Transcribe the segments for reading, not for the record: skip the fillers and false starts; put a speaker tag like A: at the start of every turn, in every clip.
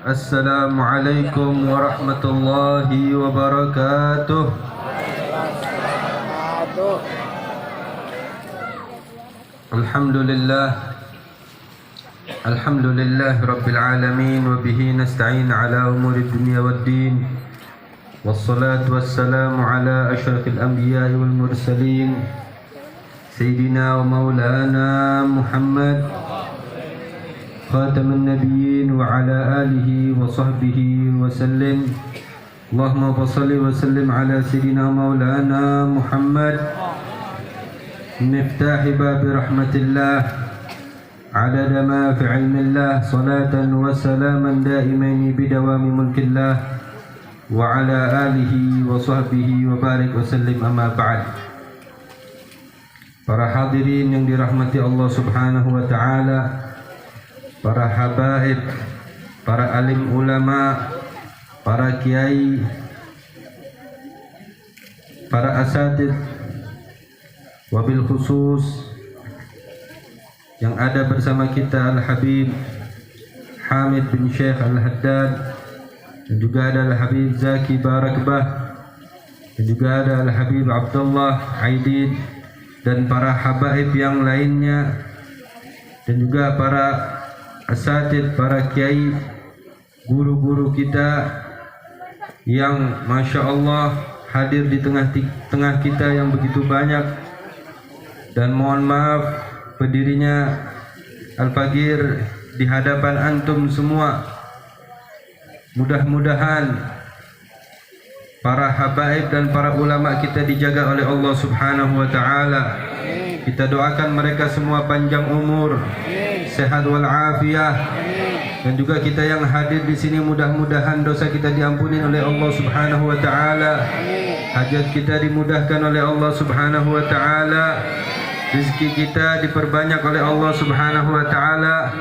A: Assalamualaikum warahmatullahi wabarakatuh. Alhamdulillah Rabbil Alamin. Wa bihi nasta'in ala umuri dunya waddin. Wassalatu wassalamu ala ashrafil anbiya wal mursalin Sayyidina wa maulana Muhammad khataman nabiyyin wa ala alihi wa sahbihi wa sallim. Allahumma salli wa sallim ala Sayyidina wa maulana Muhammad miftahi babi rahmatillah adada ma fi ilmillah salatan wa salaman daimaini bidawami mulkillah wa ala alihi wa sahbihi wa barik wa sallim amma ba'd. Para hadirin yang dirahmati Allah Subhanahu wa taala, para habaib, para alim ulama, para kiai, para asatid, wabil khusus yang ada bersama kita Al-Habib Hamid bin Syekh Al-Haddad, dan juga ada Al-Habib Zaki Barakbah, dan juga ada Al-Habib Abdullah Aidid, dan para habaib yang lainnya, dan juga para asatid, para kiai, guru-guru kita yang Masya Allah hadir di tengah kita yang begitu banyak. Dan mohon maaf berdirinya Al-Fagir di hadapan antum semua. Mudah-mudahan para habaib dan para ulama kita dijaga oleh Allah Subhanahu wa taala. Kita doakan mereka semua panjang umur, sehat wal afiyah. Dan juga kita yang hadir di sini mudah-mudahan dosa kita diampuni oleh Allah Subhanahu wa taala. Hajat kita dimudahkan oleh Allah Subhanahu wa taala. Rezeki kita diperbanyak oleh Allah Subhanahu wa taala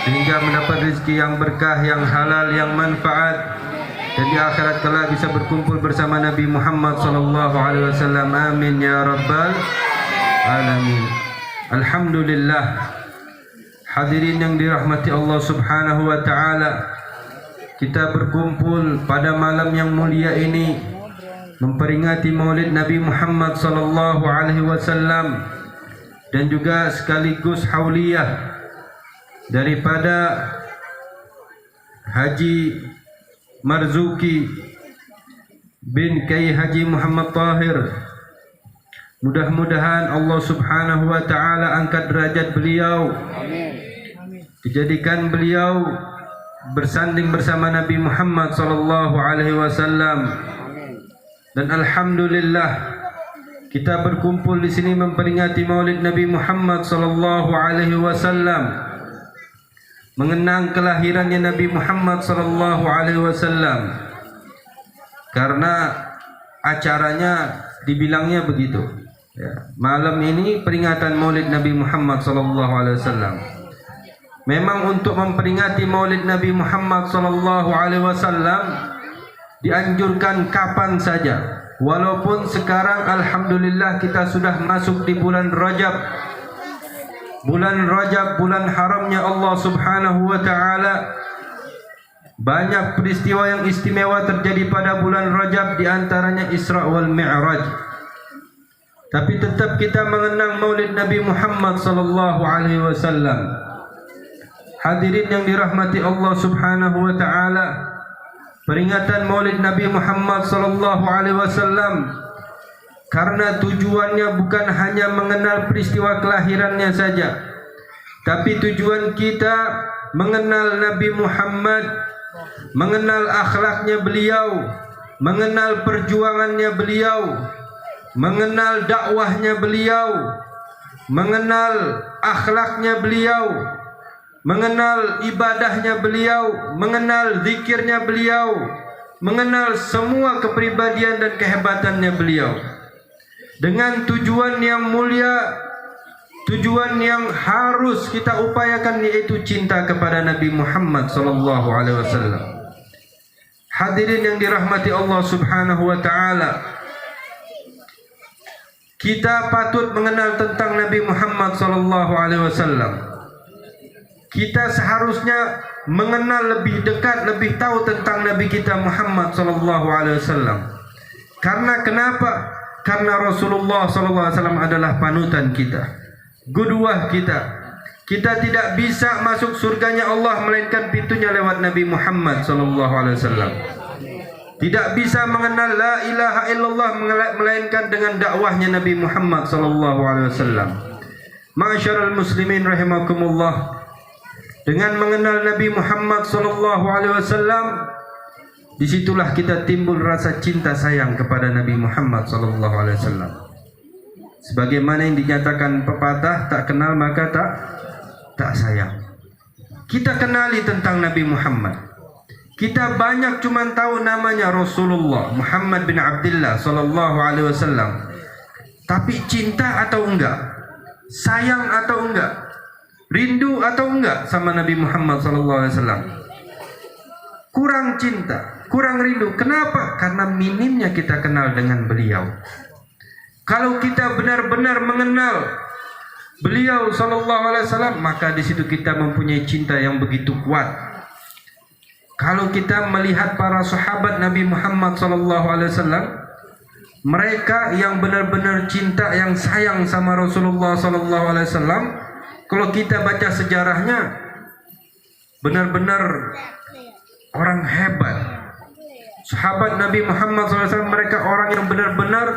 A: sehingga mendapat rezeki yang berkah, yang halal, yang manfaat, dan di akhirat kelak bisa berkumpul bersama Nabi Muhammad sallallahu alaihi wasallam. Amin ya rabbal alamin. Alhamdulillah. Hadirin yang dirahmati Allah Subhanahu wa taala, kita berkumpul pada malam yang mulia ini memperingati Maulid Nabi Muhammad sallallahu alaihi wasallam, dan juga sekaligus hauliyah daripada Haji Marzuki bin Kiai Haji Muhammad Tahir. Mudah-mudahan Allah Subhanahu wa taala angkat derajat beliau. Dijadikan beliau bersanding bersama Nabi Muhammad sallallahu alaihi wasallam. Dan alhamdulillah kita berkumpul di sini memperingati Maulid Nabi Muhammad sallallahu alaihi wasallam, mengenang kelahirannya Nabi Muhammad sallallahu alaihi wasallam. Karena acaranya dibilangnya begitu. Ya, malam ini peringatan Maulid Nabi Muhammad sallallahu alaihi wasallam. Memang untuk memperingati Maulid Nabi Muhammad sallallahu alaihi wasallam dianjurkan kapan saja. Walaupun sekarang alhamdulillah kita sudah masuk di bulan Rajab. Bulan Rajab, bulan haramnya Allah Subhanahu wa taala. Banyak peristiwa yang istimewa terjadi pada bulan Rajab, di antaranya Isra wal Mi'raj. Tapi tetap kita mengenang Maulid Nabi Muhammad sallallahu alaihi wasallam. Hadirin yang dirahmati Allah Subhanahu wa taala, peringatan Maulid Nabi Muhammad sallallahu alaihi wasallam karena tujuannya bukan hanya mengenal peristiwa kelahirannya saja, tapi tujuan kita mengenal Nabi Muhammad, mengenal akhlaknya beliau, mengenal perjuangannya beliau, mengenal dakwahnya beliau, mengenal akhlaknya beliau, mengenal ibadahnya beliau, mengenal zikirnya beliau, mengenal semua kepribadian dan kehebatannya beliau. Dengan tujuan yang mulia, tujuan yang harus kita upayakan, yaitu cinta kepada Nabi Muhammad sallallahu alaihi wasallam. Hadirin yang dirahmati Allah Subhanahu wa taala, kita patut mengenal tentang Nabi Muhammad sallallahu alaihi wasallam. kita seharusnya mengenal lebih dekat, lebih tahu tentang Nabi kita Muhammad sallallahu alaihi wasallam. Karena kenapa? Karena Rasulullah sallallahu alaihi wasallam adalah panutan kita, qudwah kita. Kita tidak bisa masuk surganya Allah melainkan pintunya lewat Nabi Muhammad sallallahu alaihi wasallam. Tidak bisa mengenal la ilaha illallah melainkan dengan dakwahnya Nabi Muhammad sallallahu alaihi wasallam. Ma'asyiral muslimin rahimakumullah. Dengan mengenal Nabi Muhammad sallallahu alaihi wasallam, disitulah kita timbul rasa cinta sayang kepada Nabi Muhammad sallallahu alaihi wasallam. Sebagaimana yang dinyatakan pepatah, tak kenal maka tak sayang. Kita kenali tentang Nabi Muhammad. Kita banyak cuma tahu namanya Rasulullah Muhammad bin Abdullah sallallahu alaihi wasallam. Tapi cinta atau enggak? Sayang atau enggak? Rindu atau enggak sama Nabi Muhammad sallallahu alaihi wasallam? Kurang cinta, kurang rindu. Kenapa? Karena minimnya kita kenal dengan beliau. Kalau kita benar-benar mengenal beliau sallallahu alaihi wasallam, maka di situ kita mempunyai cinta yang begitu kuat. Kalau kita melihat para sahabat Nabi Muhammad sallallahu alaihi wasallam, mereka yang benar-benar cinta, yang sayang sama Rasulullah sallallahu alaihi wasallam, kalau kita baca sejarahnya, benar-benar orang hebat. Sahabat Nabi Muhammad SAW, mereka orang yang benar-benar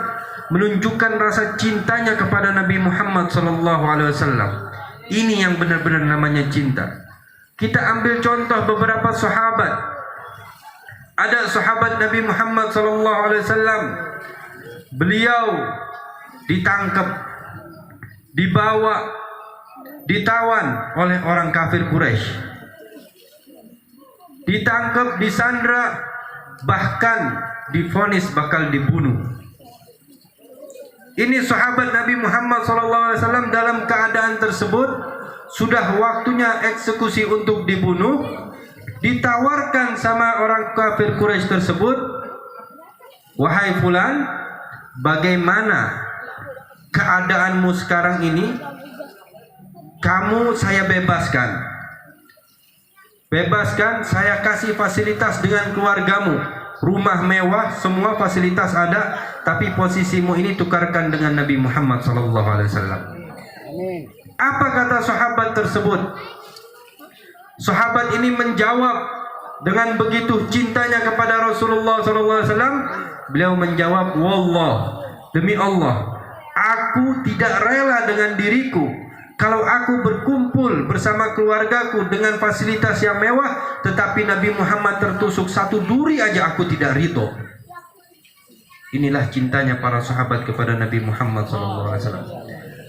A: menunjukkan rasa cintanya kepada Nabi Muhammad SAW. Ini yang benar-benar namanya cinta. Kita ambil contoh beberapa sahabat. Ada sahabat Nabi Muhammad SAW, beliau ditangkap, dibawa, ditawan oleh orang kafir Quraisy. Ditangkap, disandra, bahkan divonis bakal dibunuh. Ini sahabat Nabi Muhammad SAW dalam keadaan tersebut, sudah waktunya eksekusi untuk dibunuh. Ditawarkan sama orang kafir Quraisy tersebut, wahai fulan, bagaimana keadaanmu sekarang ini? Kamu saya bebaskan. Bebaskan, saya kasih fasilitas dengan keluargamu, rumah mewah, semua fasilitas ada, tapi posisimu ini tukarkan dengan Nabi Muhammad SAW. Apa kata sahabat tersebut? Sahabat ini menjawab dengan begitu cintanya kepada Rasulullah SAW. Beliau menjawab, wallah, demi Allah, aku tidak rela dengan diriku kalau aku berkumpul bersama keluargaku dengan fasilitas yang mewah, tetapi Nabi Muhammad tertusuk satu duri aja aku tidak ridho. Inilah cintanya para sahabat kepada Nabi Muhammad SAW.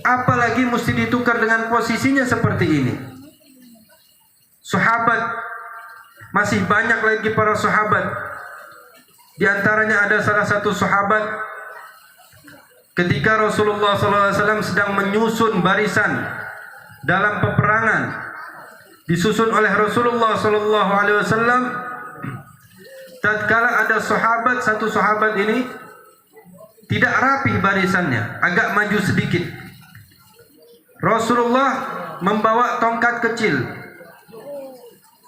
A: Apalagi mesti ditukar dengan posisinya seperti ini. Sahabat, masih banyak lagi para sahabat. Di antaranya ada salah satu sahabat, ketika Rasulullah SAW sedang menyusun barisan dalam peperangan, disusun oleh Rasulullah SAW, tatkala ada sahabat, satu sahabat ini tidak rapih barisannya, agak maju sedikit. Rasulullah membawa tongkat kecil,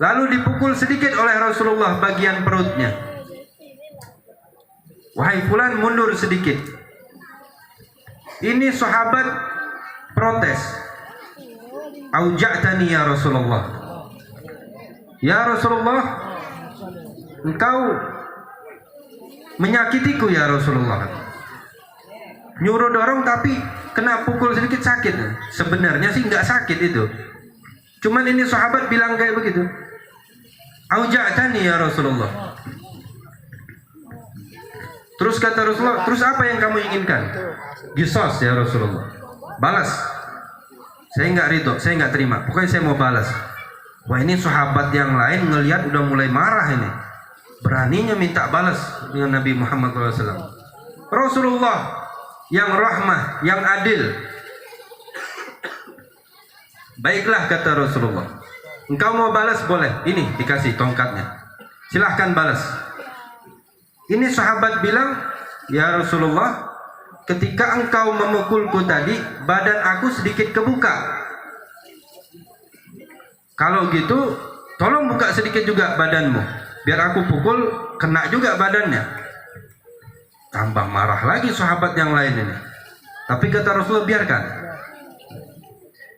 A: lalu dipukul sedikit oleh Rasulullah bagian perutnya. Wahai fulan, mundur sedikit. Ini sahabat protes. Auja'tani ya Rasulullah. Ya Rasulullah, engkau menyakitiku ya Rasulullah. Nyuruh dorong tapi kena pukul sedikit sakit. Sebenarnya sih nggak sakit itu. Cuman ini sahabat bilang kayak begitu. Auja'tani ya Rasulullah. Terus kata Rasulullah, terus apa yang kamu inginkan? Gisos ya Rasulullah. Balas. Saya nggak ridho, saya nggak terima. Pokoknya saya mau balas. Wah, ini sahabat yang lain ngelihat udah mulai marah ini. Beraninya minta balas dengan Nabi Muhammad SAW. Rasulullah yang rahmah, yang adil. Baiklah kata Rasulullah. Engkau mau balas boleh. Ini dikasih tongkatnya. Silahkan balas. Ini sahabat bilang, ya Rasulullah, ketika engkau memukulku tadi, badan aku sedikit kebuka. Kalau gitu, tolong buka sedikit juga badanmu, biar aku pukul kena juga badannya. Tambah marah lagi sahabat yang lain ini. Tapi kata Rasulullah, biarkan.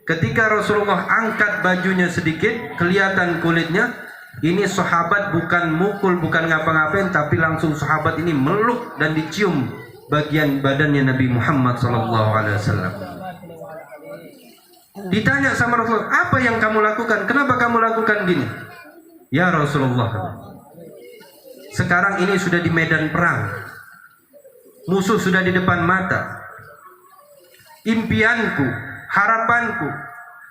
A: Ketika Rasulullah angkat bajunya sedikit, kelihatan kulitnya. Ini sahabat bukan mukul, bukan ngapa-ngapain, tapi langsung sahabat ini meluk dan dicium bagian badannya Nabi Muhammad SAW. Ditanya sama Rasulullah, apa yang kamu lakukan? Kenapa kamu lakukan gini? Ya Rasulullah, sekarang ini sudah di medan perang, musuh sudah di depan mata. Impianku, harapanku,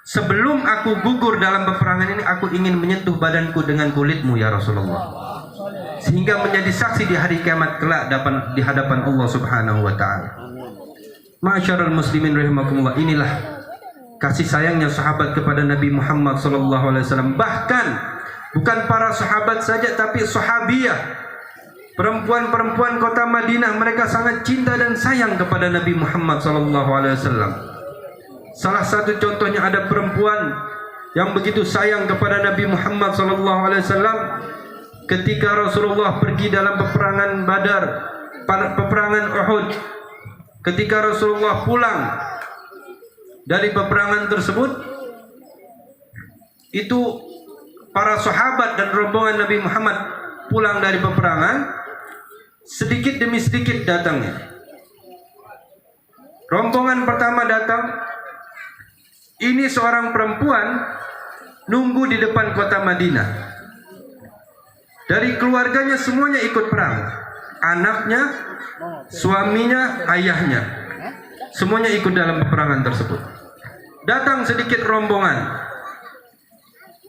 A: sebelum aku gugur dalam peperangan ini, aku ingin menyentuh badanku dengan kulitmu ya Rasulullah, sehingga menjadi saksi di hari kiamat kelak di hadapan Allah Subhanahu wa ta'ala. Ma'asyiral muslimin rahimakumullah, inilah kasih sayangnya sahabat kepada Nabi Muhammad SAW. Bahkan bukan para sahabat saja, tapi sahabiyah, perempuan-perempuan kota Madinah, mereka sangat cinta dan sayang kepada Nabi Muhammad SAW. Salah satu contohnya, ada perempuan yang begitu sayang kepada Nabi Muhammad SAW. Ketika Rasulullah pergi dalam peperangan Badar, peperangan Uhud, ketika Rasulullah pulang dari peperangan tersebut, itu para sahabat dan rombongan Nabi Muhammad pulang dari peperangan, sedikit demi sedikit datangnya. Rombongan pertama datang, ini seorang perempuan nunggu di depan kota Madinah. Dari keluarganya semuanya ikut perang. Anaknya, suaminya, ayahnya, semuanya ikut dalam peperangan tersebut. Datang sedikit rombongan.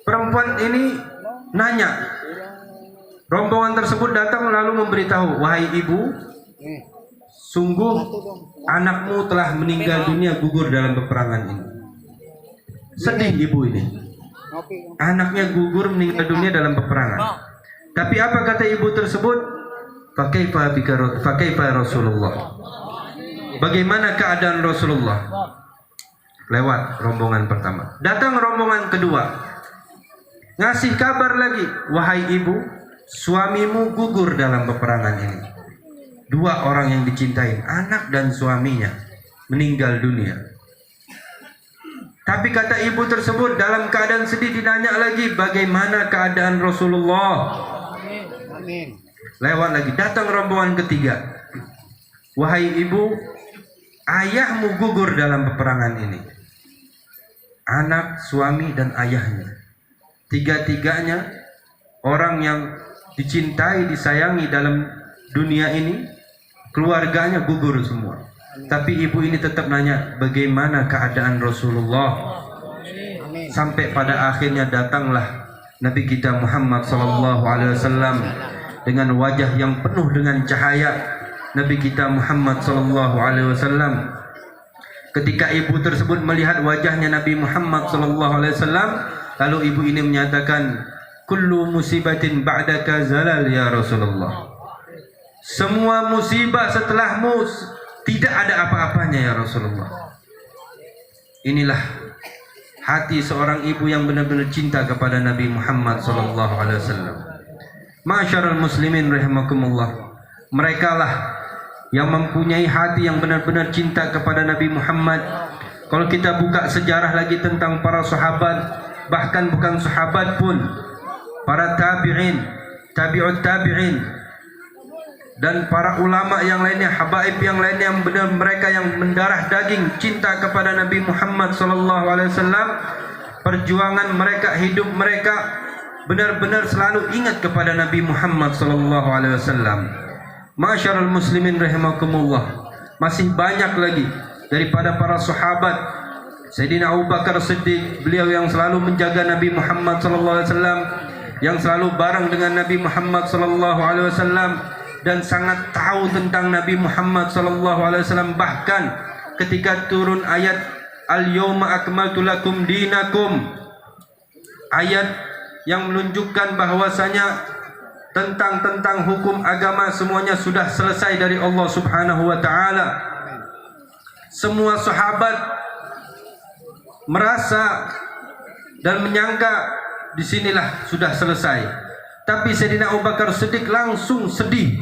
A: Perempuan ini nanya. Rombongan tersebut datang lalu memberitahu, wahai ibu, sungguh anakmu telah meninggal dunia, gugur dalam peperangan ini. Sedih ibu ini, anaknya gugur meninggal dunia dalam peperangan. Tapi apa kata ibu tersebut? Fakaifa Rasulullah, bagaimana keadaan Rasulullah? Lewat rombongan pertama, datang rombongan kedua, ngasih kabar lagi, wahai ibu, suamimu gugur dalam peperangan ini. Dua orang yang dicintai, anak dan suaminya, meninggal dunia. Tapi kata ibu tersebut dalam keadaan sedih, ditanya lagi, bagaimana keadaan Rasulullah? Amin. Lewat lagi, datang rombongan ketiga, wahai ibu, ayahmu gugur dalam peperangan ini. Anak, suami, dan ayahnya, tiga-tiganya orang yang dicintai, disayangi dalam dunia ini, keluarganya gugur semua. Tapi ibu ini tetap nanya, bagaimana keadaan Rasulullah? Sampai pada akhirnya datanglah Nabi kita Muhammad SAW dengan wajah yang penuh dengan cahaya. Nabi kita Muhammad SAW, ketika ibu tersebut melihat wajahnya Nabi Muhammad SAW, lalu ibu ini menyatakan, kullu musibatin ba'daka zalal ya Rasulullah. Semua musibah setelahmu tidak ada apa-apanya ya Rasulullah. Inilah hati seorang ibu yang benar-benar cinta kepada Nabi Muhammad SAW. Ma'asyiral muslimin rahimakumullah, mereka lah yang mempunyai hati yang benar-benar cinta kepada Nabi Muhammad. Kalau kita buka sejarah lagi tentang para sahabat, bahkan bukan sahabat pun, para tabi'in, tabi'ut tabi'in, dan para ulama yang lainnya, habaib yang lainnya, yang benar mereka yang mendarah daging cinta kepada Nabi Muhammad SAW. Perjuangan mereka, hidup mereka benar-benar selalu ingat kepada Nabi Muhammad SAW. Ma'asyiral muslimin rahimakumullah, masih banyak lagi daripada para sahabat. Sayyidina Abu Bakar Siddiq, beliau yang selalu menjaga Nabi Muhammad SAW, yang selalu bareng dengan Nabi Muhammad SAW, dan sangat tahu tentang Nabi Muhammad SAW. Bahkan ketika turun ayat Al-yawma akmaltu lakum dinakum, ayat yang menunjukkan bahwasanya tentang hukum agama semuanya sudah selesai dari Allah Subhanahu wa ta'ala, semua sahabat merasa dan menyangka disinilah sudah selesai. Tapi Sayyidina Abu Bakar Siddiq langsung sedih,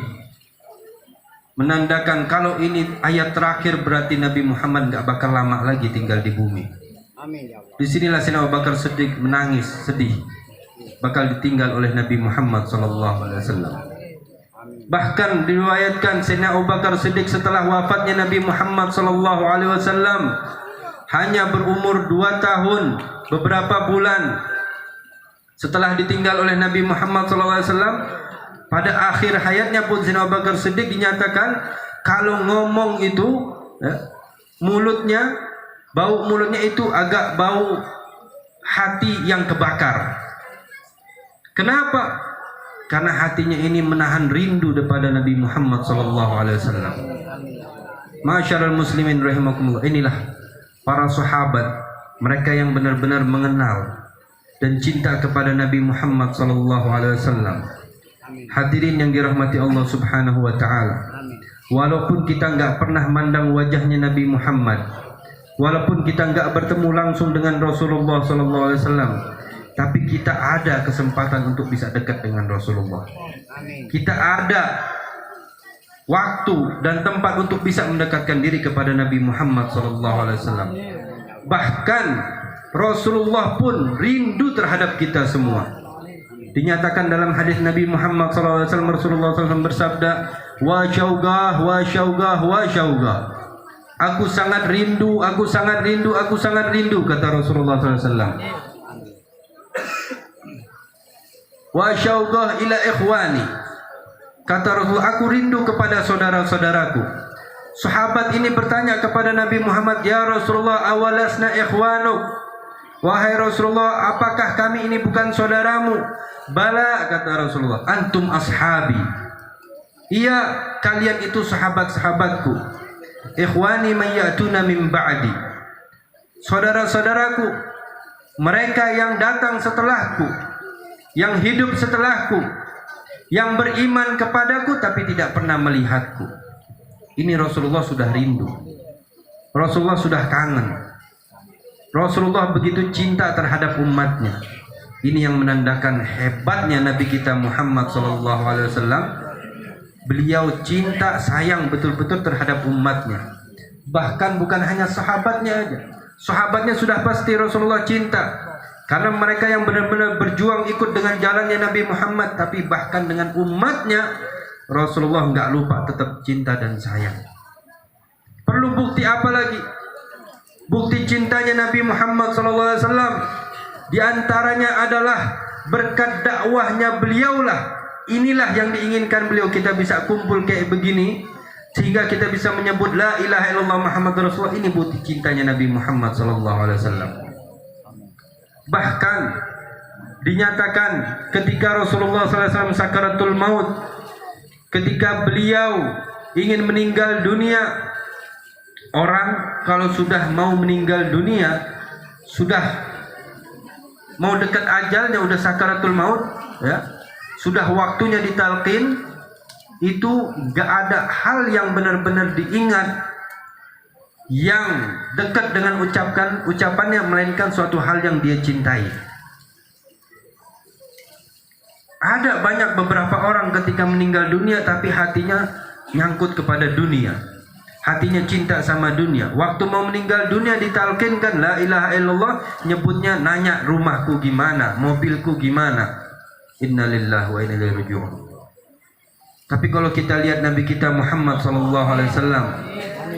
A: menandakan kalau ini ayat terakhir berarti Nabi Muhammad gak bakal lama lagi tinggal di bumi.
B: Amin ya Allah.
A: Disinilah Sayyidina Abu Bakar Siddiq menangis sedih, bakal ditinggal oleh Nabi Muhammad SAW. Bahkan diriwayatkan Sayyidina Abu Bakar Siddiq setelah wafatnya Nabi Muhammad SAW hanya berumur 2 tahun beberapa bulan setelah ditinggal oleh Nabi Muhammad SAW. Pada akhir hayatnya pun Sayyidina Abu Bakar Siddiq dinyatakan kalau ngomong itu bau mulutnya itu agak bau hati yang kebakar. Kenapa? Karena hatinya ini menahan rindu kepada Nabi Muhammad SAW. Masyarul muslimin rahimakumullah, inilah para sahabat, mereka yang benar-benar mengenal dan cinta kepada Nabi Muhammad SAW. Hadirin yang dirahmati Allah Subhanahu wa taala. Walaupun kita enggak pernah mandang wajahnya Nabi Muhammad, walaupun kita enggak bertemu langsung dengan Rasulullah SAW, tapi kita ada kesempatan untuk bisa dekat dengan Rasulullah. Kita ada waktu dan tempat untuk bisa mendekatkan diri kepada Nabi Muhammad SAW. Bahkan Rasulullah pun rindu terhadap kita semua. Dinyatakan dalam hadis Nabi Muhammad SAW, Rasulullah SAW bersabda, wa syaugah, wa syaugah, wa syaugah. Aku sangat rindu, aku sangat rindu, aku sangat rindu, kata Rasulullah SAW. Wa syaugah ila ikhwani. Kata Rasulullah, aku rindu kepada saudara-saudaraku. Sahabat ini bertanya kepada Nabi Muhammad, ya Rasulullah, awalasna ikhwanuk. Wahai Rasulullah, apakah kami ini bukan saudaramu? Bala, kata Rasulullah, antum ashabi. Iya, kalian itu sahabat-sahabatku. Ikhwani man ya'tuna min ba'di. Saudara-saudaraku, mereka yang datang setelahku, yang hidup setelahku, yang beriman kepadaku tapi tidak pernah melihatku. Ini Rasulullah sudah rindu. Rasulullah sudah kangen. Rasulullah begitu cinta terhadap umatnya. Ini yang menandakan hebatnya Nabi kita Muhammad SAW. Beliau cinta, sayang betul-betul terhadap umatnya. Bahkan bukan hanya sahabatnya aja. Sahabatnya sudah pasti Rasulullah cinta, karena mereka yang benar-benar berjuang ikut dengan jalannya Nabi Muhammad. Tapi bahkan dengan umatnya Rasulullah nggak lupa, tetap cinta dan sayang. Perlu bukti apa lagi? Bukti cintanya Nabi Muhammad SAW di antaranya adalah berkat dakwahnya beliaulah. Inilah yang diinginkan beliau, kita bisa kumpul kayak begini sehingga kita bisa menyebut la ilaha illallah Muhammadur Rasulullah. Ini bukti cintanya Nabi Muhammad SAW. Bahkan dinyatakan ketika Rasulullah SAW sakaratul maut, ketika beliau ingin meninggal dunia, orang kalau sudah mau meninggal dunia, sudah mau dekat ajalnya, udah sakaratul maut, ya, sudah waktunya ditalqin, itu gak ada hal yang benar-benar diingat yang dekat dengan ucapannya, melainkan suatu hal yang dia cintai. Ada banyak beberapa orang ketika meninggal dunia tapi hatinya nyangkut kepada dunia, hatinya cinta sama dunia. Waktu mau meninggal dunia ditalkinkan la ilaha illallah, nyebutnya nanya rumahku gimana, mobilku gimana. Innalillahi wa inna ilaihi raji'un. Tapi kalau kita lihat Nabi kita Muhammad SAW,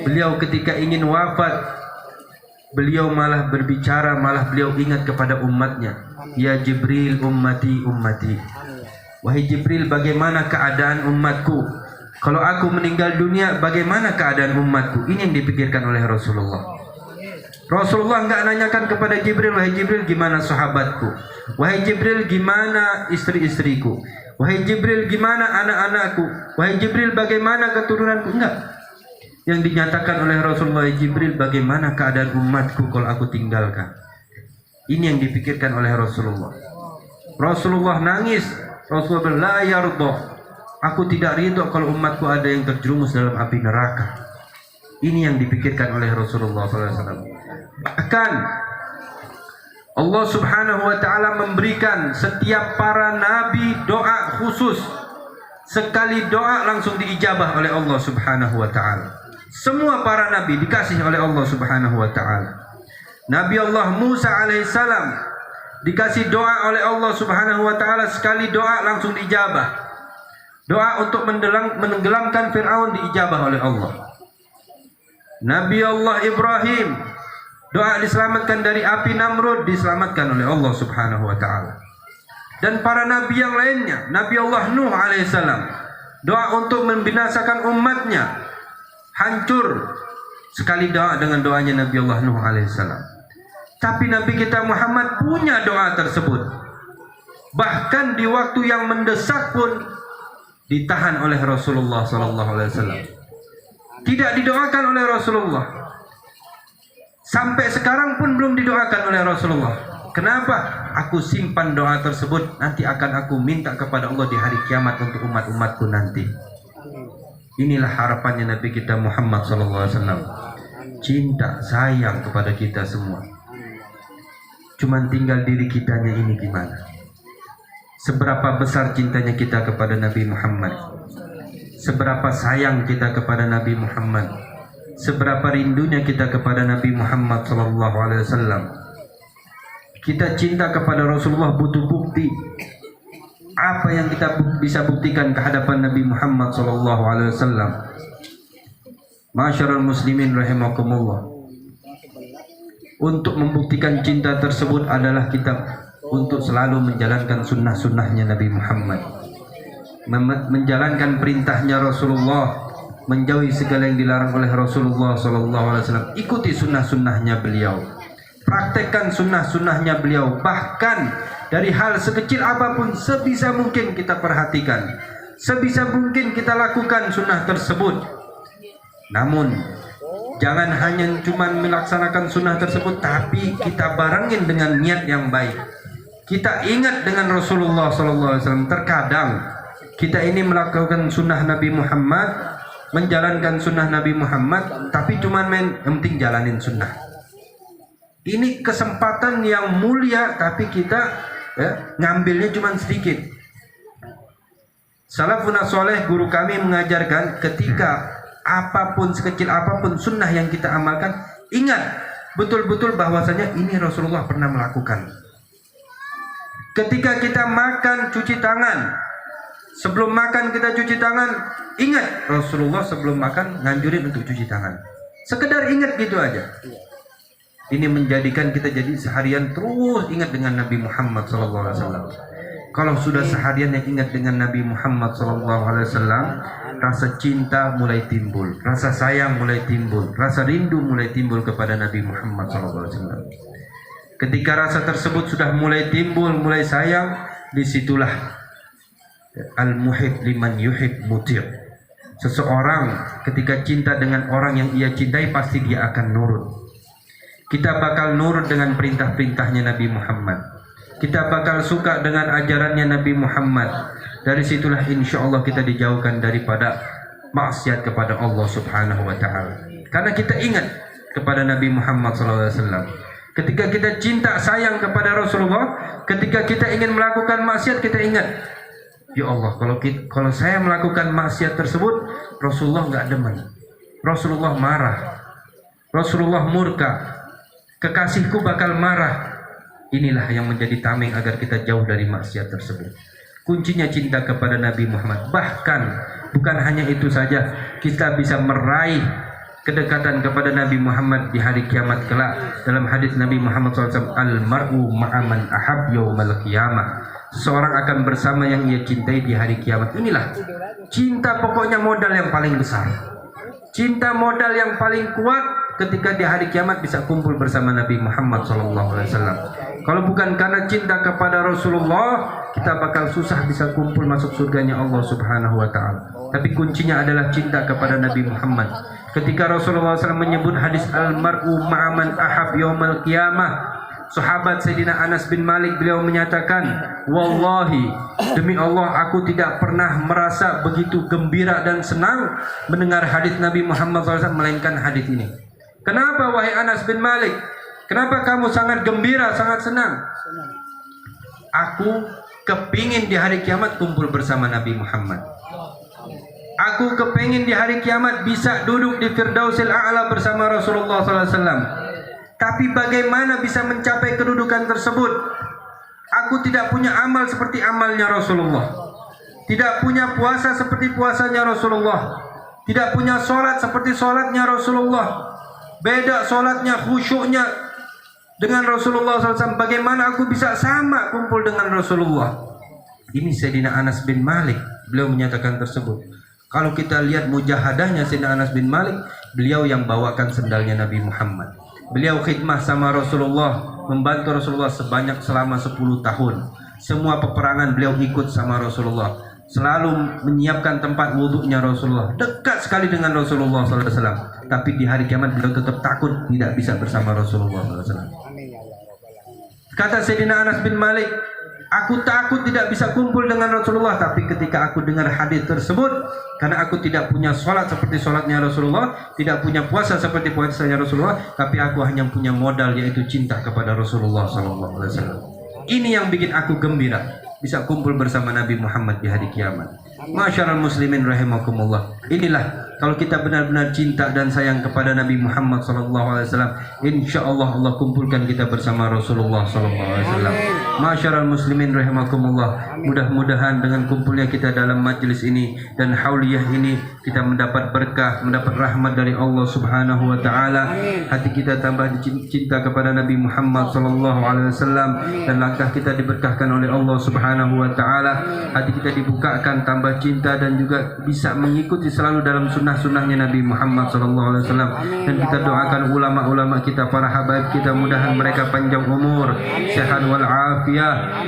A: beliau ketika ingin wafat, beliau malah berbicara, malah beliau ingat kepada umatnya. Ya Jibril, ummati, ummati. Wahai Jibril, bagaimana keadaan umatku? Kalau aku meninggal dunia, bagaimana keadaan umatku? Ini yang dipikirkan oleh Rasulullah. Rasulullah enggak nanyakan kepada Jibril, wahai Jibril, gimana sahabatku? Wahai Jibril, gimana istri-istriku? Wahai Jibril, gimana anak-anakku? Wahai Jibril, bagaimana keturunanku? Enggak. Yang dinyatakan oleh Rasulullah, wahai Jibril, bagaimana keadaan umatku kalau aku tinggalkan? Ini yang dipikirkan oleh Rasulullah. Rasulullah nangis. Rasulullah la yarda. Aku tidak ridho kalau umatku ada yang terjerumus dalam api neraka. Ini yang dipikirkan oleh Rasulullah SAW. Bahkan Allah Subhanahu wa taala memberikan setiap para nabi doa khusus. Sekali doa langsung diijabah oleh Allah Subhanahu wa taala. Semua para nabi dikasih oleh Allah Subhanahu wa taala. Nabi Allah Musa alaihissalam dikasih doa oleh Allah Subhanahu wa taala, sekali doa langsung diijabah. Doa untuk menenggelamkan Fir'aun diijabah oleh Allah. Nabi Allah Ibrahim, doa diselamatkan dari api Namrud diselamatkan oleh Allah Subhanahu wa taala. Dan para nabi yang lainnya, Nabi Allah Nuh alaihissalam, doa untuk membinasakan umatnya, hancur. Sekali doa dengan doanya Nabi Allah Nuh alaihissalam. Tapi Nabi kita Muhammad punya doa tersebut. Bahkan di waktu yang mendesak pun ditahan oleh Rasulullah sallallahu alaihi wasallam. Tidak didoakan oleh Rasulullah. Sampai sekarang pun belum didoakan oleh Rasulullah. Kenapa? Aku simpan doa tersebut, nanti akan aku minta kepada Allah di hari kiamat untuk umat-umatku nanti. Inilah harapannya Nabi kita Muhammad sallallahu alaihi wasallam. Cinta, sayang kepada kita semua. Cuman tinggal diri kitanya ini gimana? Seberapa besar cintanya kita kepada Nabi Muhammad? Seberapa sayang kita kepada Nabi Muhammad? Seberapa rindunya kita kepada Nabi Muhammad sallallahu alaihi wasallam? Kita cinta kepada Rasulullah butuh bukti. Apa yang kita bisa buktikan ke hadapan Nabi Muhammad sallallahu alaihi wasallam? Ma'asyiral muslimin rahimakumullah. Untuk membuktikan cinta tersebut adalah kita untuk selalu menjalankan sunnah-sunnahnya Nabi Muhammad, menjalankan perintahnya Rasulullah, menjauhi segala yang dilarang oleh Rasulullah SAW. Ikuti sunnah-sunnahnya beliau, praktekkan sunnah-sunnahnya beliau. Bahkan dari hal sekecil apapun, sebisa mungkin kita perhatikan, sebisa mungkin kita lakukan sunnah tersebut. Namun jangan hanya cuma melaksanakan sunnah tersebut, tapi kita barengin dengan niat yang baik. Kita ingat dengan Rasulullah SAW. Terkadang kita ini melakukan sunnah Nabi Muhammad, menjalankan sunnah Nabi Muhammad, tapi cuma yang penting jalanin sunnah. Ini kesempatan yang mulia, tapi kita ngambilnya cuma sedikit. Salafun saleh, guru kami mengajarkan, ketika apapun, sekecil apapun sunnah yang kita amalkan, ingat betul-betul bahwasanya ini Rasulullah pernah melakukan. Ketika kita makan, cuci tangan. Sebelum makan kita cuci tangan, ingat Rasulullah sebelum makan nganjurin untuk cuci tangan. Sekedar ingat gitu aja. Ini menjadikan kita jadi seharian terus ingat dengan Nabi Muhammad SAW. Kalau sudah seharian yang ingat dengan Nabi Muhammad SAW, rasa cinta mulai timbul, rasa sayang mulai timbul, rasa rindu mulai timbul kepada Nabi Muhammad SAW. Ketika rasa tersebut sudah mulai timbul, mulai sayang, disitulah al-muhib liman yuhib mutir. Seseorang ketika cinta dengan orang yang ia cintai, pasti dia akan nurut. Kita bakal nurut dengan perintah-perintahnya Nabi Muhammad. Kita bakal suka dengan ajarannya Nabi Muhammad. Dari situlah insya Allah kita dijauhkan daripada maksiat kepada Allah Subhanahu wa ta'ala. Karena kita ingat kepada Nabi Muhammad SAW. Ketika kita cinta sayang kepada Rasulullah, ketika kita ingin melakukan maksiat, kita ingat, ya Allah, kalau saya melakukan maksiat tersebut, Rasulullah nggak demen, Rasulullah marah, Rasulullah murka, kekasihku bakal marah. Inilah yang menjadi tameng agar kita jauh dari maksiat tersebut. Kuncinya cinta kepada Nabi Muhammad. Bahkan bukan hanya itu saja, kita bisa meraih kedekatan kepada Nabi Muhammad di hari kiamat kelak. Dalam hadis Nabi Muhammad SAW, al-mar'u ma'aman ahab yawmal qiyamah. Seseorang akan bersama yang ia cintai di hari kiamat. Inilah cinta, pokoknya modal yang paling besar. Cinta modal yang paling kuat ketika di hari kiamat bisa kumpul bersama Nabi Muhammad SAW. Kalau bukan karena cinta kepada Rasulullah, kita bakal susah bisa kumpul masuk surganya Allah Subhanahu wa ta'ala. Tapi kuncinya adalah cinta kepada Nabi Muhammad. Ketika Rasulullah SAW menyebut hadis al-mar'u ma'aman ahab yawmal qiyamah, sahabat Sayyidina Anas bin Malik, beliau menyatakan, wallahi, demi Allah, aku tidak pernah merasa begitu gembira dan senang mendengar hadis Nabi Muhammad SAW melainkan hadis ini. Kenapa wahai Anas bin Malik? Kenapa kamu sangat gembira, sangat senang? Aku kepingin di hari kiamat kumpul bersama Nabi Muhammad. Aku kepingin di hari kiamat bisa duduk di Firdausil A'la bersama Rasulullah SAW. Tapi bagaimana bisa mencapai kedudukan tersebut? Aku tidak punya amal seperti amalnya Rasulullah. Tidak punya puasa seperti puasanya Rasulullah. Tidak punya sholat seperti sholatnya Rasulullah. Beda sholatnya, khusyuknya dengan Rasulullah SAW. Bagaimana aku bisa sama kumpul dengan Rasulullah? Ini Sayyidina Anas bin Malik. Beliau menyatakan tersebut. Kalau kita lihat mujahadahnya Sayyidina Anas bin Malik, beliau yang bawakan sendalnya Nabi Muhammad. Beliau khidmah sama Rasulullah, membantu Rasulullah selama 10 tahun. Semua peperangan beliau ikut sama Rasulullah. Selalu menyiapkan tempat wudhunya Rasulullah. Dekat sekali dengan Rasulullah SAW. Tapi di hari kiamat beliau tetap takut tidak bisa bersama Rasulullah SAW. Kata Sayyidina Anas bin Malik, aku takut tidak bisa kumpul dengan Rasulullah. Tapi ketika aku dengar hadis tersebut, karena aku tidak punya sholat seperti sholatnya Rasulullah, tidak punya puasa seperti puasanya Rasulullah, tapi aku hanya punya modal, yaitu cinta kepada Rasulullah SAW. Ini yang bikin aku gembira, bisa kumpul bersama Nabi Muhammad di hari kiamat. Masyarul muslimin rahimakumullah. Inilah kalau kita benar-benar cinta dan sayang kepada Nabi Muhammad SAW, insya Allah Allah kumpulkan kita bersama Rasulullah SAW. Masyarul muslimin rahimakumullah. Mudah-mudahan dengan kumpulnya kita dalam majlis ini dan hauliyah ini, kita mendapat berkah, mendapat rahmat dari Allah Subhanahu wa taala. Hati kita tambah cinta kepada Nabi Muhammad SAW, dan langkah kita diberkahkan oleh Allah Subhanahu wa taala. Hati kita dibukakan, tambah cinta, dan juga bisa mengikuti selalu dalam sunnah-sunnahnya Nabi Muhammad SAW. Dan kita doakan ulama-ulama kita, para habaib kita, mudahan mereka panjang umur, sehat wal afiyah,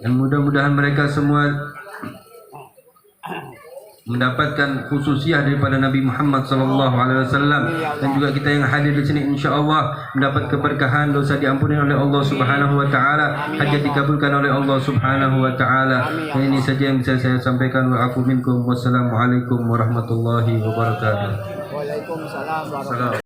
A: dan mudah-mudahan mereka semua mendapatkan khususiyah daripada Nabi Muhammad SAW, dan juga kita yang hadir di sini insya Allah mendapat keberkahan, dosa diampuni oleh Allah Subhanahu wa taala, hajat dikabulkan oleh Allah Subhanahu wa taala. Dan ini saja yang bisa saya sampaikan. Wa aku minkum. Wassalamualaikum warahmatullahi wabarakatuh.
B: Waalaikumsalam warahmatullahi wabarakatuh.